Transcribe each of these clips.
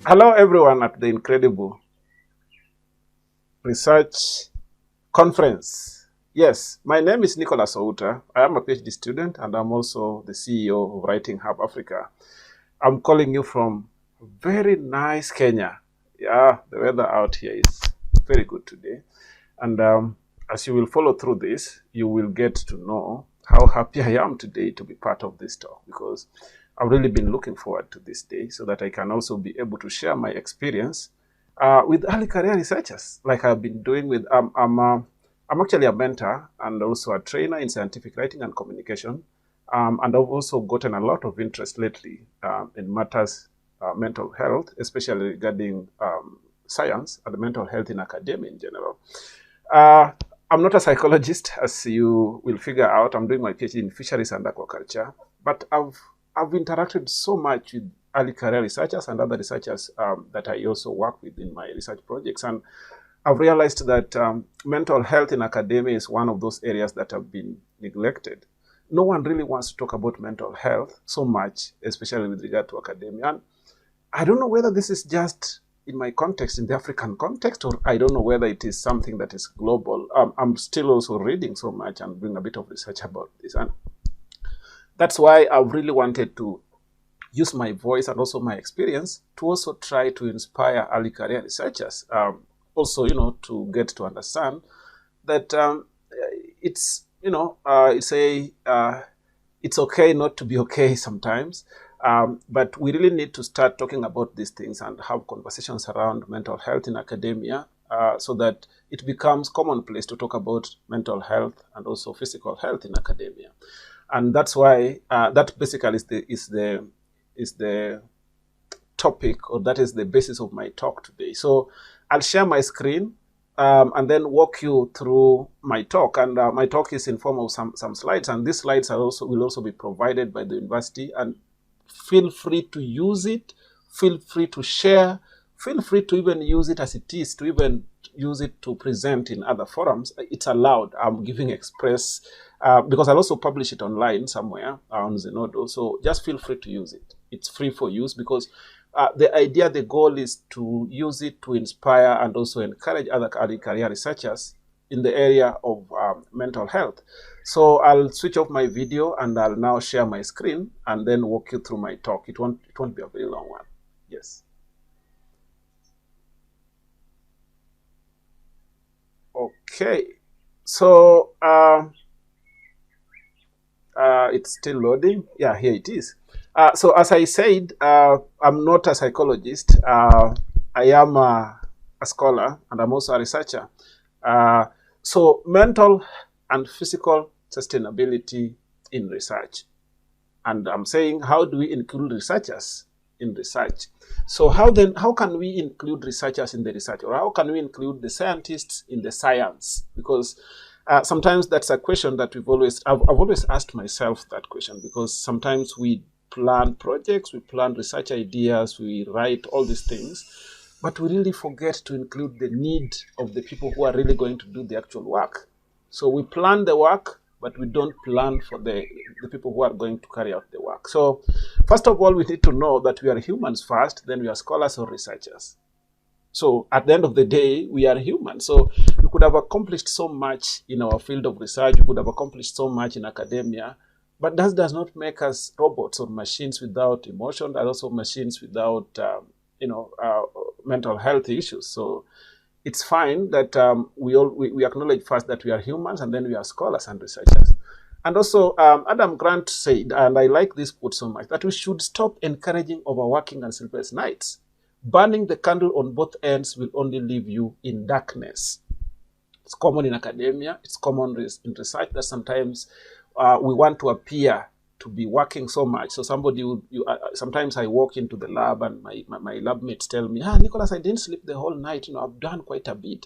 Hello, everyone at the incredible research conference. Yes, my name is Nicholas Outa. I am a PhD student and I'm also the CEO of Writing Hub Africa. I'm calling you from very nice Kenya. Yeah, the weather out here is very good today. And as you will follow through this, you will get to know how happy I am today to be part of this talk, because I've really been looking forward to this day so that I can also be able to share my experience with early career researchers, like I've been doing with. I'm actually a mentor and also a trainer in scientific writing and communication, and I've also gotten a lot of interest lately in matters mental health, especially regarding science and mental health in academia in general. Uh, I'm not a psychologist, as you will figure out. I'm doing my PhD in fisheries and aquaculture, but I've interacted so much with early career researchers and other researchers that I also work with in my research projects, and I've realized that mental health in academia is one of those areas that have been neglected. No one really wants to talk about mental health so much, especially with regard to academia. And I don't know whether this is just in my context, in the African context, or I don't know whether it is something that is global. I'm still also reading so much and doing a bit of research about this. And that's why I've really wanted to use my voice and also my experience to also try to inspire early career researchers. Also, to get to understand that it's, it's okay not to be okay sometimes. But we really need to start talking about these things and have conversations around mental health in academia so that it becomes commonplace to talk about mental health and also physical health in academia. And that's why that basically is the topic, or that is the basis of my talk today. So I'll share my screen and then walk you through my talk. And my talk is in form of some slides, and these slides will also be provided by the university. And feel free to use it, feel free to share, feel free to even use it as it is, to even use it to present in other forums. It's allowed. I'm giving express, because I'll also publish it online somewhere on Zenodo. So just feel free to use it. It's free for use, because the goal is to use it to inspire and also encourage other early career researchers in the area of mental health. So I'll switch off my video and I'll now share my screen and then walk you through my talk. It won't be a very long one. Yes. Okay. So it's still loading. Yeah, here it is. So as I said, I'm not a psychologist. I am a scholar, and I'm also a researcher. So mental and physical sustainability in research. And I'm saying, how do we include researchers in research? So how can we include researchers in the research? Or how can we include the scientists in the science? Because sometimes that's a question that I've always asked myself that question, because sometimes we plan projects, we plan research ideas, we write all these things, but we really forget to include the need of the people who are really going to do the actual work. So we plan the work, but we don't plan for the people who are going to carry out the work. So first of all, we need to know that we are humans first, then we are scholars or researchers. So at the end of the day, we are human. So we could have accomplished so much in our field of research, we could have accomplished so much in academia, but that does not make us robots or machines without emotion, and also machines without, mental health issues. So it's fine that we acknowledge first that we are humans, and then we are scholars and researchers. And also, Adam Grant said, and I like this quote so much, that we should stop encouraging overworking and sleepless nights. Burning the candle on both ends will only leave you in darkness. It's common in academia. It's common in research that sometimes we want to appear to be working so much. So sometimes I walk into the lab and my lab mates tell me, Nicholas, I didn't sleep the whole night. I've done quite a bit.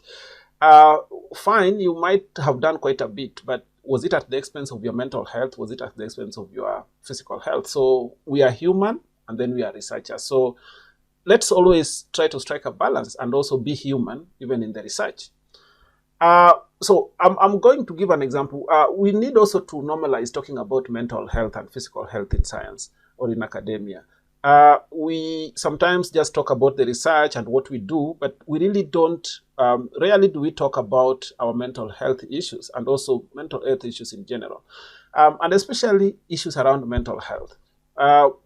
Fine, you might have done quite a bit, but was it at the expense of your mental health? Was it at the expense of your physical health? So we are human, and then we are researchers. So let's always try to strike a balance and also be human, even in the research. So I'm going to give an example. We need also to normalize talking about mental health and physical health in science or in academia. We sometimes just talk about the research and what we do, but we really don't, rarely do we talk about our mental health issues and also mental health issues in general, and especially issues around mental health.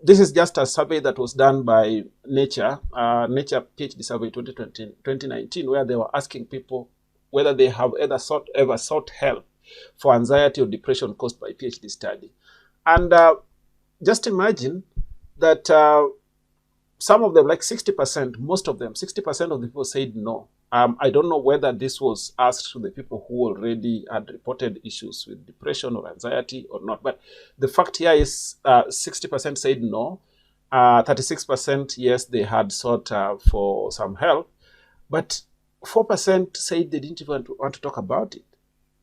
This is just a survey that was done by Nature, Nature PhD Survey 2019, where they were asking people whether they have ever sought help for anxiety or depression caused by PhD study. And just imagine that some of them, like 60%, most of them, 60% of the people said no. I don't know whether this was asked to the people who already had reported issues with depression or anxiety or not. But the fact here is 60% said no, 36% yes, they had sought for some help, but 4% said they didn't even want to talk about it.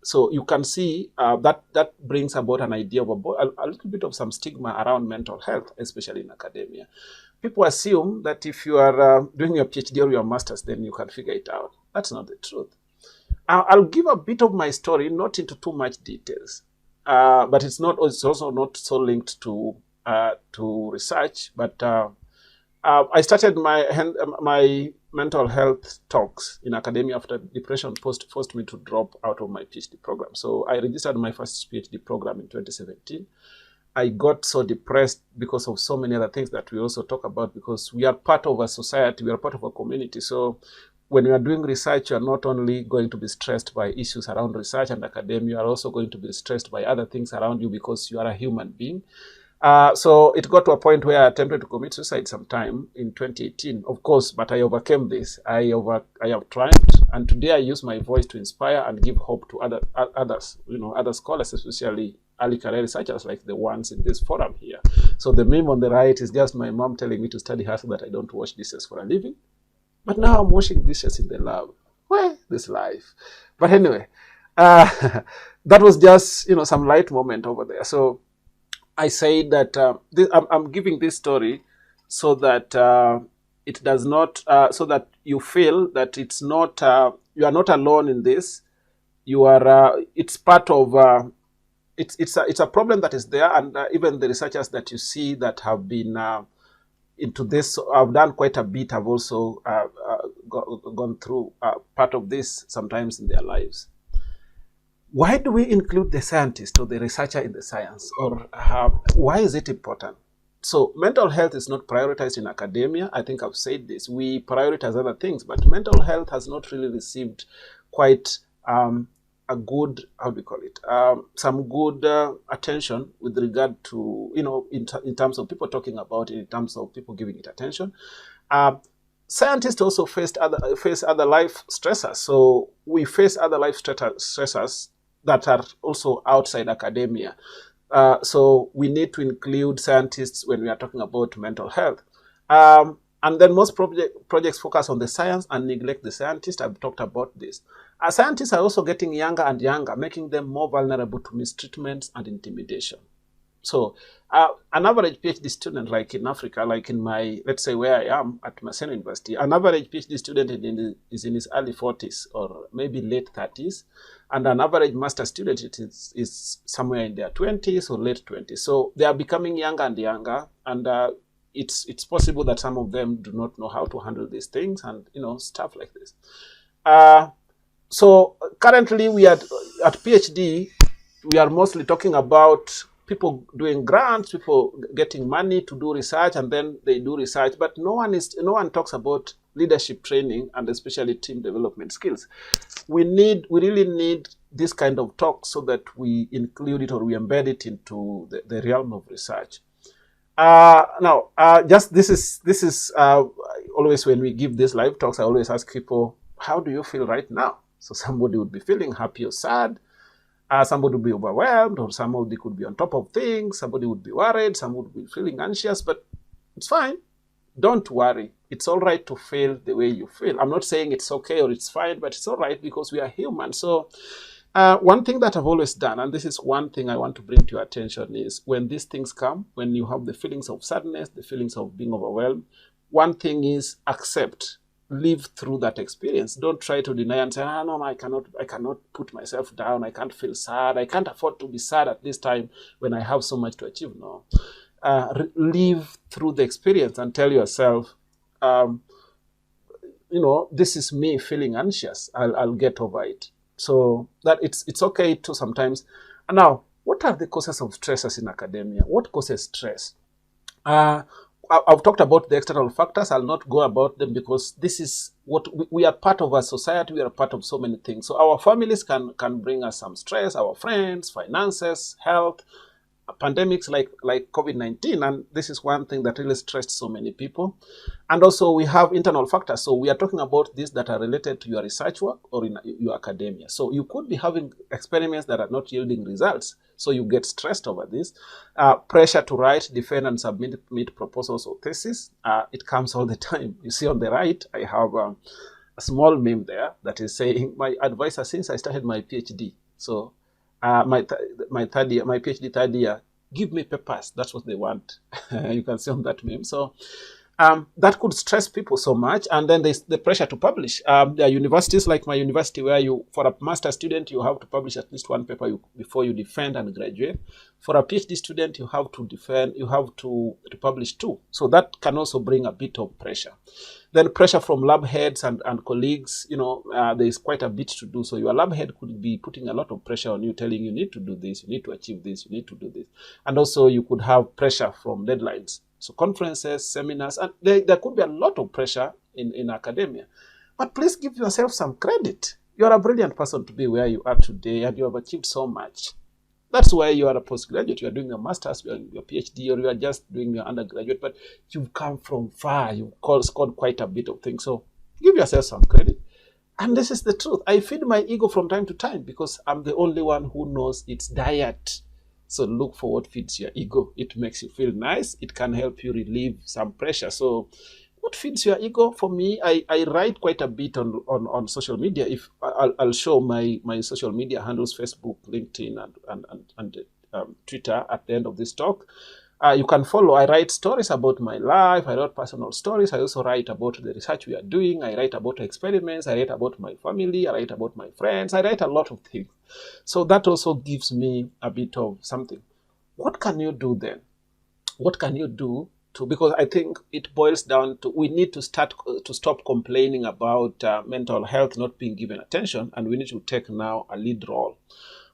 So you can see that brings about an idea of a little bit of some stigma around mental health, especially in academia. People assume that if you are doing your PhD or your master's, then you can figure it out. That's not the truth. I'll give a bit of my story, not into too much details, but it's also not so linked to research. But I started my mental health talks in academia after depression forced me to drop out of my PhD program. So I registered my first PhD program in 2017. I got so depressed because of so many other things that we also talk about, because we are part of a society, we are part of a community. So when you are doing research, you are not only going to be stressed by issues around research and academia, you are also going to be stressed by other things around you because you are a human being. So it got to a point where I attempted to commit suicide sometime in 2018, of course, but I overcame this. I have triumphed, and today I use my voice to inspire and give hope to others, other scholars, especially early career researchers like the ones in this forum here. So the meme on the right is just my mom telling me to study hard so that I don't wash dishes for a living. But now I'm washing dishes in the lab. Well, this life. But anyway, that was just, some light moment over there. So I say that I'm giving this story so that it does not, so that you feel that it's not, you are not alone in this. You are, it's part of, it's a problem that is there, and even the researchers that you see that have been into this, I've done quite a bit, have also gone through part of this sometimes in their lives. Why do we include the scientist or the researcher in the science? Or why is it important? So mental health is not prioritized in academia. I think I've said this. We prioritize other ththings, but mental health has not really received quite a good, how do we call it, some good attention with regard to, in terms of people talking about it, in terms of people giving it attention. Scientists also face other life stressors. So we face other life stressors that are also outside academia. So we need to include scientists when we are talking about mental health. And then most projects focus on the science and neglect the scientists. I've talked about this. Scientists are also getting younger and younger, making them more vulnerable to mistreatment and intimidation. So an average PhD student, like in Africa, like in my, let's say where I am at Maseno University, an average PhD student is in his early 40s or maybe late 30s. And an average master student is somewhere in their 20s or late 20s. So they are becoming younger and younger. And it's possible that some of them do not know how to handle these things and, stuff like this. So currently we are at PhD, we are mostly talking about people doing grants, people getting money to do research, and then they do research, but no one talks about leadership training and especially team development skills. We really need this kind of talk so that we include it or we embed it into the realm of research. Now, this is always when we give these live talks, I always ask people, how do you feel right now? So somebody would be feeling happy or sad. Somebody would be overwhelmed, or somebody could be on top of things. Somebody would be worried. Some would be feeling anxious, but it's fine. Don't worry. It's all right to feel the way you feel. I'm not saying it's okay or it's fine, but it's all right because we are human. So one thing that I've always done, and this is one thing I want to bring to your attention, is when these things come, when you have the feelings of sadness, the feelings of being overwhelmed, one thing is accept. Live through that experience. Don't try to deny and say, no, I cannot put myself down. I can't feel sad. I can't afford to be sad at this time when I have so much to achieve. No. live through the experience and tell yourself, this is me feeling anxious. I'll get over it. So that it's okay to sometimes. And now, what are the causes of stresses in academia? What causes stress? I've talked about the external factors. I'll not go about them because this is what we are part of a society. We are part of so many things. So our families can bring us some stress, our friends, finances, health, pandemics like COVID-19. And this is one thing that really stressed so many people. And also we have internal factors. So we are talking about these that are related to your research work or in your academia. So you could be having experiments that are not yielding results. So you get stressed over this. Pressure to write, defend, and submit proposals or thesis. It comes all the time. You see on the right, I have a small meme there that is saying, my advisor since I started my PhD. So my PhD third year, give me papers. That's what they want. You can see on that meme. So that could stress people so much. And then there's the pressure to publish. There are universities like my university where for a master student, you have to publish at least one paper before you defend and graduate. For a PhD student, you have to publish two. So that can also bring a bit of pressure. Then pressure from lab heads and colleagues, there is quite a bit to do. So your lab head could be putting a lot of pressure on you, telling you need to do this, you need to achieve this, you need to do this. And also you could have pressure from deadlines. So conferences, seminars, and there could be a lot of pressure in academia. But please give yourself some credit. You're a brilliant person to be where you are today, and you have achieved so much. That's why you are a postgraduate. You are doing your master's, you are your PhD, or you are just doing your undergraduate. But you've come from far. You've scored quite a bit of things. So give yourself some credit. And this is the truth. I feed my ego from time to time because I'm the only one who knows its diet. So look for what feeds your ego. It makes you feel nice. It can help you relieve some pressure. So what feeds your ego? For me, I write quite a bit on social media. If I'll show my social media handles, Facebook, LinkedIn, and Twitter at the end of this talk. You can follow. I write stories about my life. I write personal stories. I also write about the research we are doing. I write about experiments. I write about my family. I write about my friends. I write a lot of things. So that also gives me a bit of something. What can you do then? What can you do because I think it boils down to we need to stop complaining about mental health not being given attention, and we need to take now a lead role.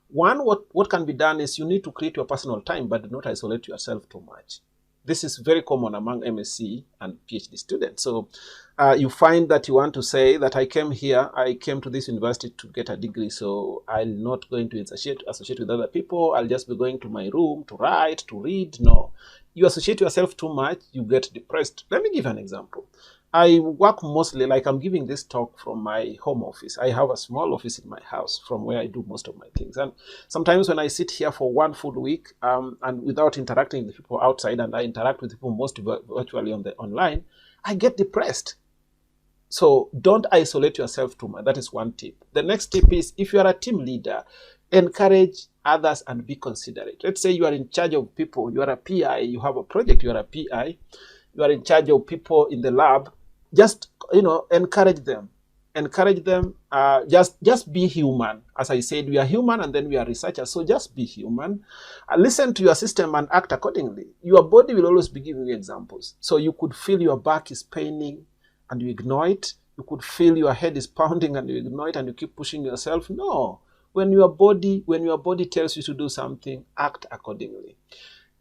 One, what can be done is you need to create your personal time, but do not isolate yourself too much. This is very common among MSc and PhD students. So you find that you want to say that I came to this university to get a degree, so I'm not going to associate with other people. I'll just be going to my room to write, to read. No. You associate yourself too much, you get depressed. Let me give an example. I work mostly, like I'm giving this talk from my home office. I have a small office in my house from where I do most of my things. And sometimes when I sit here for one full week and without interacting with people outside, and I interact with people most virtually online, I get depressed. So don't isolate yourself too much. That is one tip. The next tip is, if you are a team leader, encourage others and be considerate. Let's say you are in charge of people. You are a PI. You have a project. You are a PI. You are in charge of people in the lab. Just, encourage them. Encourage them. Just be human. As I said, we are human and then we are researchers. So just be human. Listen to your system and act accordingly. Your body will always be giving you examples. So you could feel your back is paining and you ignore it. You could feel your head is pounding and you ignore it and you keep pushing yourself. No. When your body tells you to do something, act accordingly.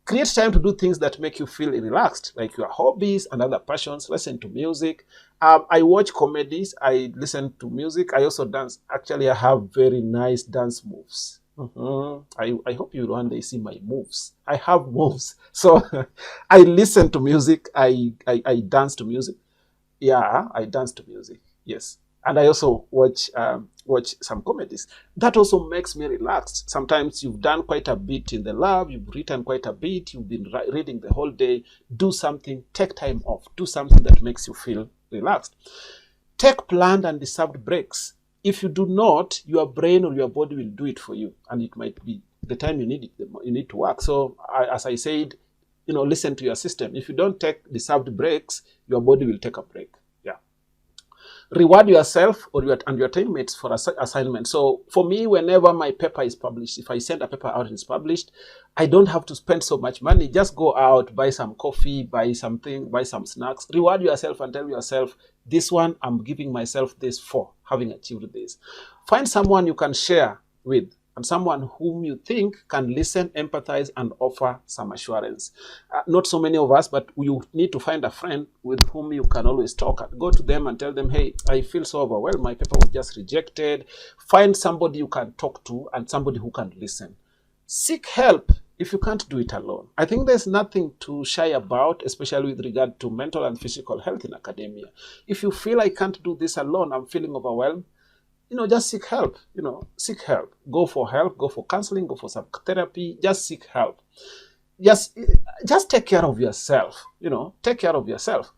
Create time to do things that make you feel relaxed, like your hobbies and other passions. Listen to music. I watch comedies. I listen to music. I also dance. Actually, I have very nice dance moves. I hope you one day see my moves. I have moves. So I listen to music. I dance to music. Yeah, I dance to music. Yes. And I also watch some comedies. That also makes me relaxed. Sometimes you've done quite a bit in the lab, you've written quite a bit, you've been reading the whole day. Do something, take time off. Do something that makes you feel relaxed. Take planned and deserved breaks. If you do not, your brain or your body will do it for you. And it might be the time you need it, you need to work. So as I said, listen to your system. If you don't take deserved breaks, your body will take a break. Reward yourself or and your teammates for assignment. So for me, whenever my paper is published, if I send a paper out and it's published, I don't have to spend so much money. Just go out, buy some coffee, buy something, buy some snacks, reward yourself and tell yourself, this one, I'm giving myself this for having achieved this. Find someone you can share with, and someone whom you think can listen, empathize, and offer some assurance. Not so many of us, but you need to find a friend with whom you can always talk. Go to them and tell them, hey, I feel so overwhelmed. My paper was just rejected. Find somebody you can talk to and somebody who can listen. Seek help if you can't do it alone. I think there's nothing to shy about, especially with regard to mental and physical health in academia. If you feel I can't do this alone, I'm feeling overwhelmed, just seek help. Seek help. Go for help. Go for counseling. Go for some therapy. Just seek help. Just take care of yourself. Take care of yourself.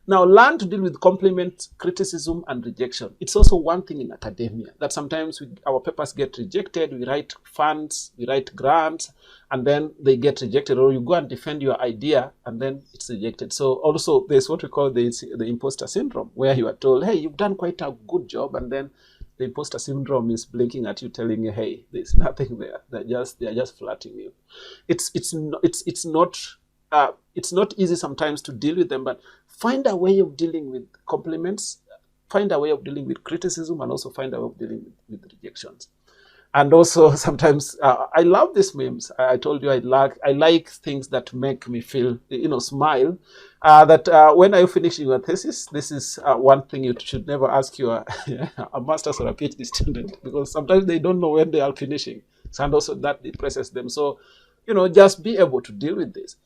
Now, learn to deal with compliments, criticism, and rejection. It's also one thing in academia that sometimes our papers get rejected. We write funds, we write grants, and then they get rejected. Or you go and defend your idea, and then it's rejected. So also, there's what we call the imposter syndrome, where you are told, hey, you've done quite a good job, and then the imposter syndrome is blinking at you, telling you, "Hey, there's nothing there. They're just flatting you." It's not easy sometimes to deal with them, but find a way of dealing with compliments, find a way of dealing with criticism, and also find a way of dealing with rejections. And also sometimes I love these memes. I told you I like things that make me feel, smile. When are you finishing your thesis? This is one thing you should never ask your a master's or a PhD student, because sometimes they don't know when they are finishing. And also that depresses them. So, just be able to deal with this.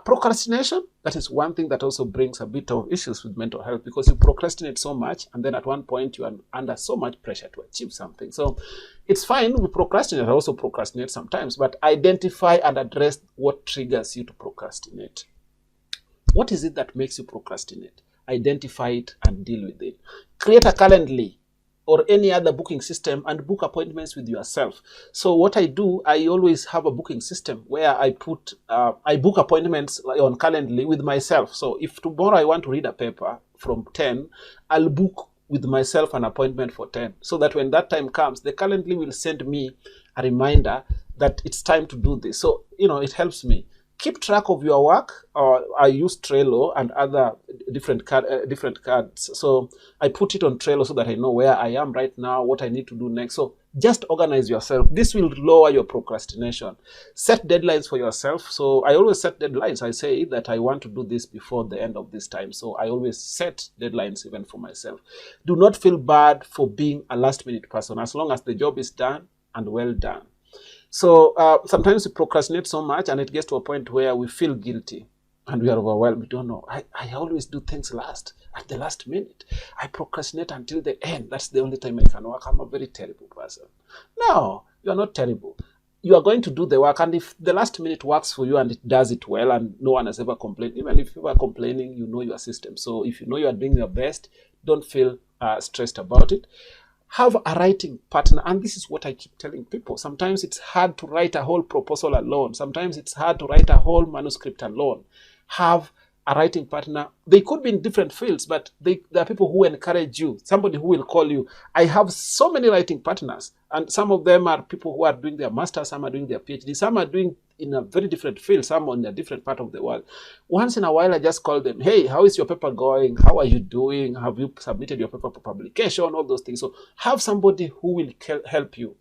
Procrastination, that is one thing that also brings a bit of issues with mental health, because you procrastinate so much, and then at one point you are under so much pressure to achieve something. So it's fine, we procrastinate, I also procrastinate sometimes, but identify and address what triggers you to procrastinate. What is it that makes you procrastinate? Identify it and deal with it. Create a Calendly or any other booking system and book appointments with yourself. So what I do, I always have a booking system where I book appointments on Calendly with myself. So if tomorrow I want to read a paper from 10, I'll book with myself an appointment for 10, so that when that time comes, the Calendly will send me a reminder that it's time to do this. So, it helps me. Keep track of your work. I use Trello and other different cards. So I put it on Trello so that I know where I am right now, what I need to do next. So just organize yourself. This will lower your procrastination. Set deadlines for yourself. So I always set deadlines. I say that I want to do this before the end of this time. So I always set deadlines even for myself. Do not feel bad for being a last-minute person, as long as the job is done and well done. So sometimes we procrastinate so much, and it gets to a point where we feel guilty and we are overwhelmed. We don't know. I always do things at the last minute. I procrastinate until the end. That's the only time I can work. I'm a very terrible person. No, you are not terrible. You are going to do the work, and if the last minute works for you and it does it well, and no one has ever complained, even if you are complaining, you know your system. So if you know you are doing your best, don't feel stressed about it. Have a writing partner, and this is what I keep telling people. Sometimes it's hard to write a whole proposal alone. Sometimes it's hard to write a whole manuscript alone. Have a writing partner. They could be in different fields, but there are people who encourage you, somebody who will call you. I have so many writing partners, and some of them are people who are doing their master's, some are doing their PhD, some are doing in a very different field, some in a different part of the world. Once in a while, I just call them, hey, how is your paper going? How are you doing? Have you submitted your paper for publication? All those things. So have somebody who will help you.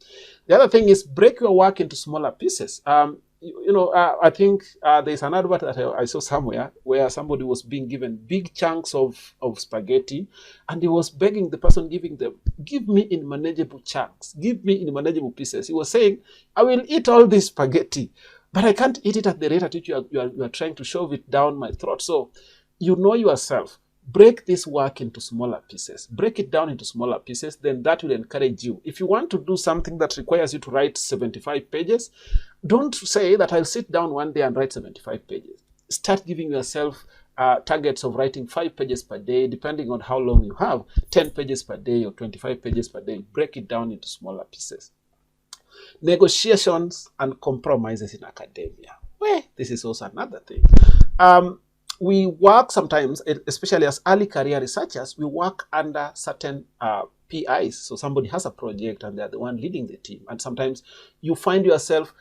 The other thing is break your work into smaller pieces. I think there's an advert that I saw somewhere where somebody was being given big chunks of spaghetti, and he was begging the person giving them, give me in manageable chunks, give me in manageable pieces. He was saying, I will eat all this spaghetti, but I can't eat it at the rate at which you are trying to shove it down my throat. So you know yourself. Break this work into smaller pieces. Break it down into smaller pieces, then that will encourage you. If you want to do something that requires you to write 75 pages, don't say that I'll sit down one day and write 75 pages. Start giving yourself targets of writing 5 pages per day, depending on how long you have, 10 pages per day or 25 pages per day. Break it down into smaller pieces. Negotiations and compromises in academia. Well, this is also another thing. we work sometimes, especially as early career researchers, we work under certain PIs. So somebody has a project and they're the one leading the team. And sometimes you find yourself,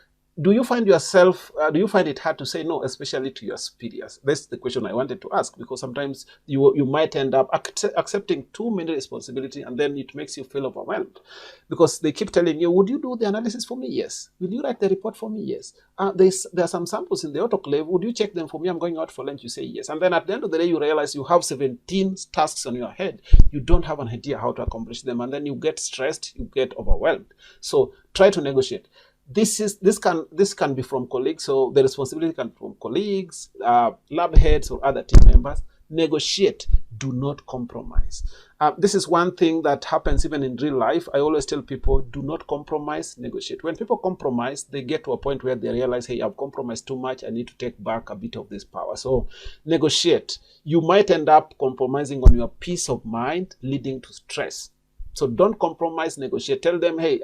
do you find it hard to say no, especially to your superiors? That's the question I wanted to ask, because sometimes you might end up accepting too many responsibility, and then it makes you feel overwhelmed because they keep telling you, would you do the analysis for me? Yes. Will you write the report for me? Yes. There are some samples in the autoclave. Would you check them for me? I'm going out for lunch. You say yes. And then at the end of the day, you realize you have 17 tasks on your head. You don't have an idea how to accomplish them. And then you get stressed, you get overwhelmed. So try to negotiate. This can be from colleagues, so the responsibility can be from colleagues, lab heads, or other team members. Negotiate. Do not compromise. This is one thing that happens even in real life. I always tell people, do not compromise, negotiate. When people compromise, they get to a point where they realize, hey, I've compromised too much. I need to take back a bit of this power. So negotiate. You might end up compromising on your peace of mind, leading to stress. So don't compromise, negotiate. Tell them, hey,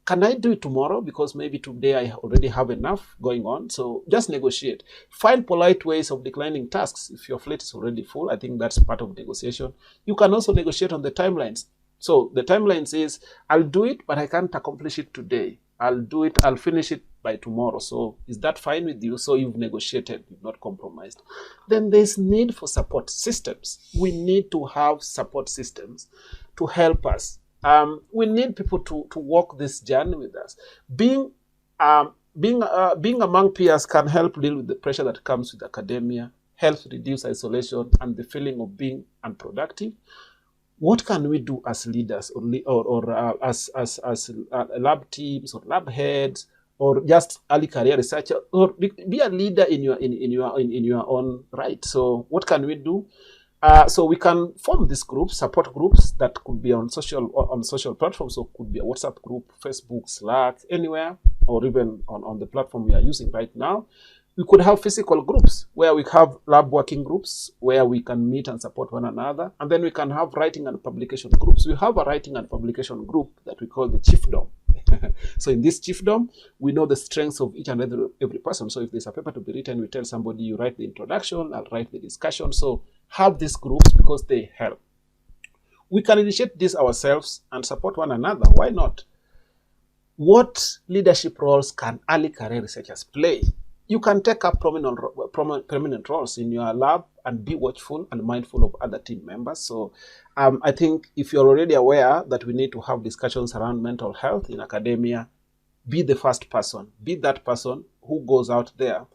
can I do it tomorrow? Because maybe today I already have enough going on. So just negotiate. Find polite ways of declining tasks. If your plate is already full, I think that's part of negotiation. You can also negotiate on the timelines. So the timelines is, I'll do it, but I can't accomplish it today. I'll finish it by tomorrow. So is that fine with you? So you've negotiated, you've not compromised. Then there's need for support systems. We need to have support systems to help us. We need people to walk this journey with us. Being among peers can help deal with the pressure that comes with academia, help reduce isolation and the feeling of being unproductive. What can we do as leaders, or as lab teams or lab heads, or just early career researcher, or be a leader in your own right? So what can we do? So we can form these groups, support groups that could be on social platforms. So it could be a WhatsApp group, Facebook, Slack, anywhere, or even on the platform we are using right now. We could have physical groups where we have lab working groups where we can meet and support one another. And then we can have writing and publication groups. We have a writing and publication group that we call the chiefdom. So in this chiefdom, we know the strengths of each and every person. So if there's a paper to be written, we tell somebody, you write the introduction, I'll write the discussion. So have these groups because they help. We can initiate this ourselves and support one another. Why not? What leadership roles can early career researchers play? You can take up prominent roles in your lab and be watchful and mindful of other team members. So I think if you're already aware that we need to have discussions around mental health in academia, be the first person. Be that person who goes out there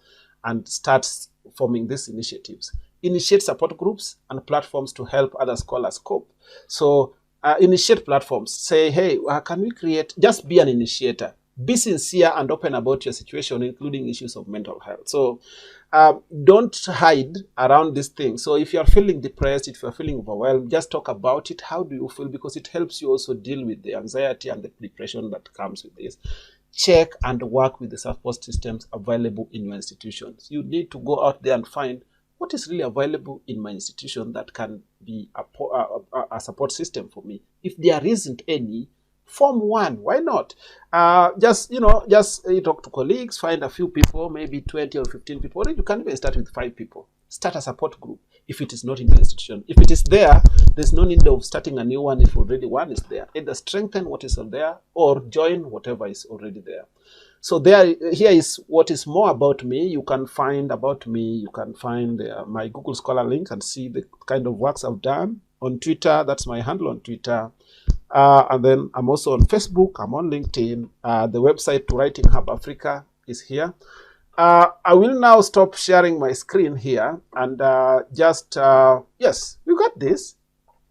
and starts forming these initiatives. Initiate support groups and platforms to help other scholars cope. So initiate platforms. Say, hey, can we create, just be an initiator. Be sincere and open about your situation, including issues of mental health. So don't hide around these things. So if you're feeling depressed, if you're feeling overwhelmed, just talk about it. How do you feel? Because it helps you also deal with the anxiety and the depression that comes with this. Check and work with the support systems available in your institutions. You need to go out there and find what is really available in my institution that can be a support system for me. If there isn't any, form one. Why not? Just talk to colleagues, find a few people, maybe 20 or 15 people. Or you can even start with 5 people. Start a support group if it is not in your institution. If it is there, there's no need of starting a new one if already one is there. Either strengthen what is there or join whatever is already there. So here is what is more about me. You can find about me. You can find my Google Scholar link and see the kind of works I've done. On Twitter, that's my handle on Twitter. And then I'm also on Facebook. I'm on LinkedIn. The website to Writing Hub Africa is here. I will now stop sharing my screen here and yes, we got this.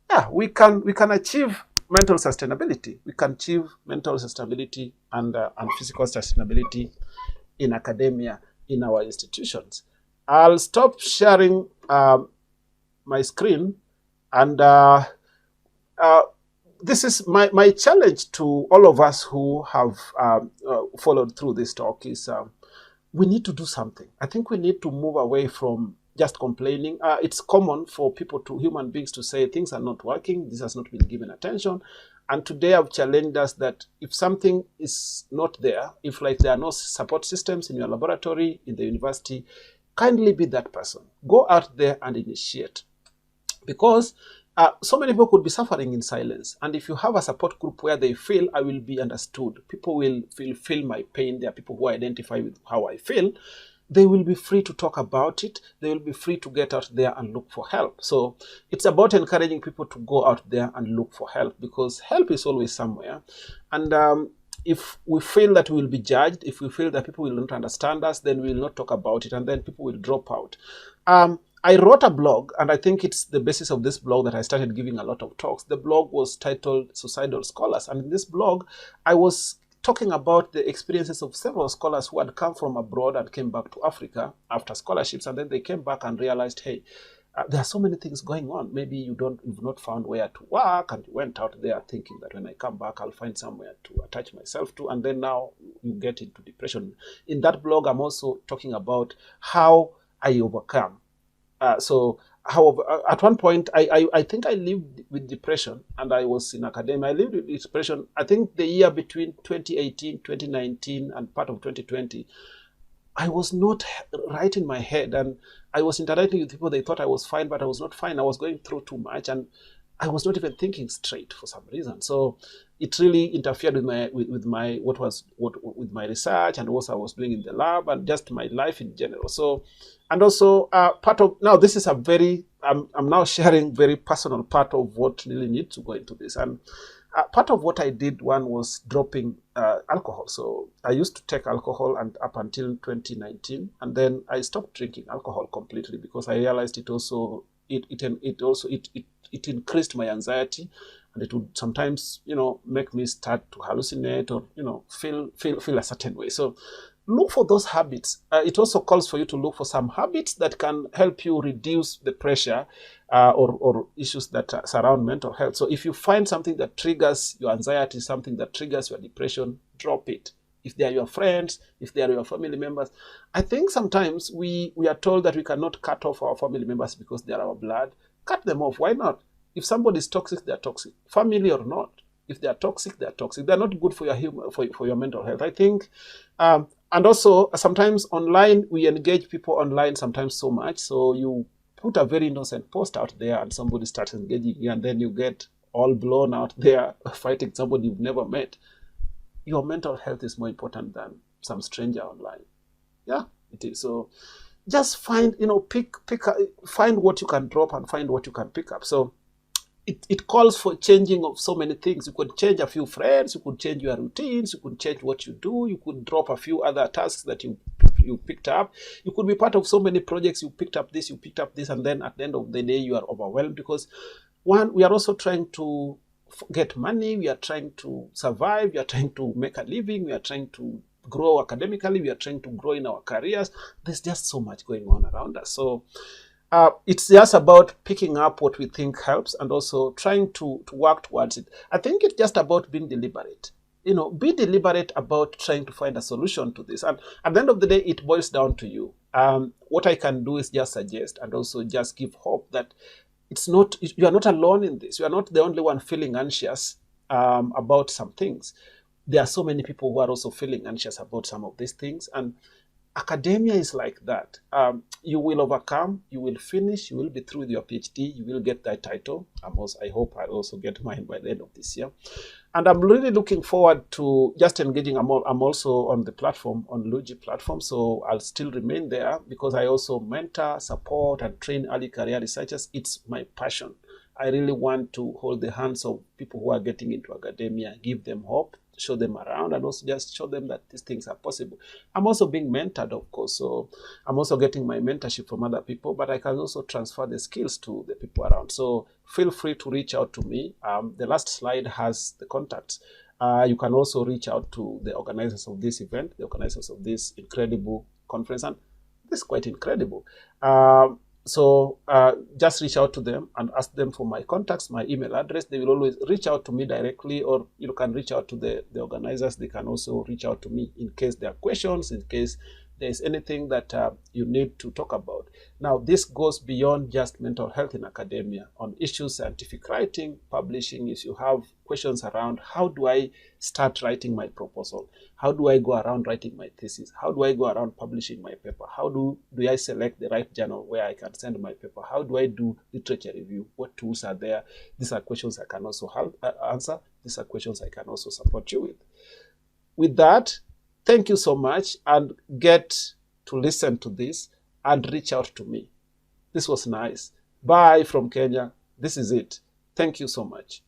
Yeah, we can achieve mental sustainability. We can achieve mental sustainability and physical sustainability in academia, in our institutions. I'll stop sharing my screen, and this is my challenge to all of us who have followed through this talk is we need to do something. I think we need to move away from just complaining. It's common for human beings to say things are not working, this has not been given attention. And today I've challenged us that if something is not there, if like there are no support systems in your laboratory, in the university, kindly be that person. Go out there and initiate. Because so many people could be suffering in silence. And if you have a support group where they feel I will be understood, people will feel my pain, there are people who identify with how I feel, they will be free to talk about it. They will be free to get out there and look for help. So it's about encouraging people to go out there and look for help, because help is always somewhere. And if we feel that we will be judged, if we feel that people will not understand us, then we will not talk about it, and then people will drop out. I wrote a blog, and I think it's the basis of this blog that I started giving a lot of talks. The blog was titled Suicidal Scholars, and in this blog, I was talking about the experiences of several scholars who had come from abroad and came back to Africa after scholarships, and then they came back and realized, hey, there are so many things going on. Maybe you've not found where to work, and you went out there thinking that when I come back, I'll find somewhere to attach myself to, and then now you get into depression. In that blog, I'm also talking about how I overcome. However, at one point, I think I lived with depression, and I was in academia. I lived with depression, I think the year between 2018, 2019, and part of 2020. I was not right in my head, and I was interacting with people. They thought I was fine, but I was not fine. I was going through too much, and I was not even thinking straight for some reason. So it really interfered with my with my research and what I was doing in the lab and just my life in general. So, and also part of now this is a very I'm now sharing very personal part of what really needs to go into this. And part of what I did, one was dropping alcohol. So I used to take alcohol and up until 2019, and then I stopped drinking alcohol completely because I realized it increased my anxiety, and it would sometimes make me start to hallucinate or feel a certain way. So look for those habits. It also calls for you to look for some habits that can help you reduce the pressure or issues that surround mental health. So if you find something that triggers your anxiety, something that triggers your depression, drop it. If they are your friends, if they are your family members. I think sometimes we are told that we cannot cut off our family members because they are our blood. Cut them off. Why not? If somebody is toxic, they are toxic. Family or not. If they are toxic, they are toxic. They are not good for your mental health. I think, and also sometimes online, we engage people online sometimes so much. So you put a very innocent post out there and somebody starts engaging you, and then you get all blown out there fighting somebody you've never met. Your mental health is more important than some stranger online. Yeah, it is. So just find, find what you can drop and find what you can pick up. So it calls for changing of so many things. You could change a few friends, you could change your routines, you could change what you do, you could drop a few other tasks that you picked up. You could be part of so many projects. You picked up this, and then at the end of the day, you are overwhelmed because, one, we are also trying to get money, we are trying to survive, we are trying to make a living, we are trying to grow academically, we are trying to grow in our careers. There's just so much going on around us. So it's just about picking up what we think helps and also trying to work towards it. I think it's just about being deliberate. Be deliberate about trying to find a solution to this. And at the end of the day, it boils down to you. What I can do is just suggest and also just give hope that you are not alone in this. You are not the only one feeling anxious about some things. There are so many people who are also feeling anxious about some of these things. And academia is like that. You will overcome, you will finish, you will be through with your PhD, you will get that title. I hope I'll also get mine by the end of this year. And I'm really looking forward to just engaging. I'm also on the platform, on Luji platform, so I'll still remain there because I also mentor, support, and train early career researchers. It's my passion. I really want to hold the hands of people who are getting into academia, give them hope, show them around, and also just show them that these things are possible. I'm also being mentored, of course, so I'm also getting my mentorship from other people, but I can also transfer the skills to the people around. So feel free to reach out to me. The last slide has the contacts. You can also reach out to the organizers of this event, the organizers of this incredible conference, and this is quite incredible. So just reach out to them and ask them for my contacts, my email address. They will always reach out to me directly, or you can reach out to the organizers. They can also reach out to me in case there are questions, in case there is anything that you need to talk about. Now, this goes beyond just mental health in academia. On issues scientific writing, publishing, if you have questions around how do I start writing my proposal? How do I go around writing my thesis? How do I go around publishing my paper? How do I select the right journal where I can send my paper? How do I do literature review? What tools are there? These are questions I can also answer. These are questions I can also support you with. With that, thank you so much, and get to listen to this and reach out to me. This was nice. Bye from Kenya. This is it. Thank you so much.